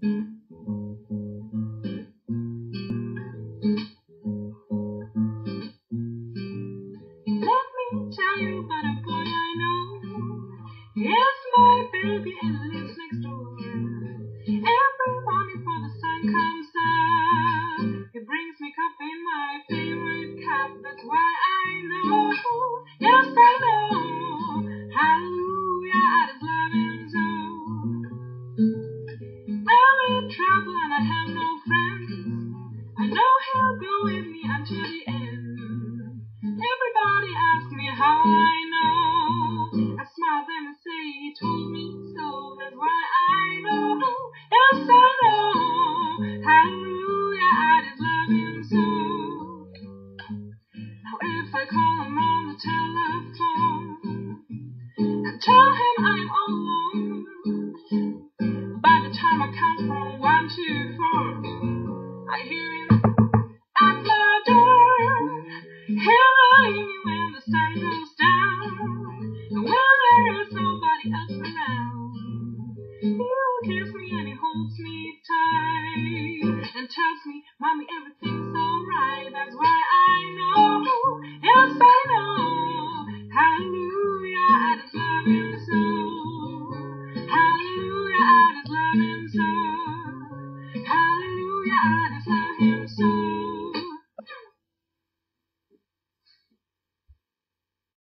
Let me tell you about a boy I know. Yes, my baby and lives next door. Every morning before the sun comes up, he brings me coffee in my favorite cup. That's why I know. Yes, I know. Hallelujah, I just love him so. I'm in trouble and I have no friends. I know he'll go with me until the end. Everybody asks me how I know. I smile at them and say he told me so. That's why I know. Yes, I know. Hallelujah, I just love him so. Now if I call him on the telephone and tell him I'm all alone, by the time I count from 1 to 4, I hear him at my door. He'll ring me when the sun goes down, and when there is nobody else around. He'll kiss me and he holds me tight and tells me, "Mommy, everything's alright." That's why I know. Yes, I know. Hallelujah.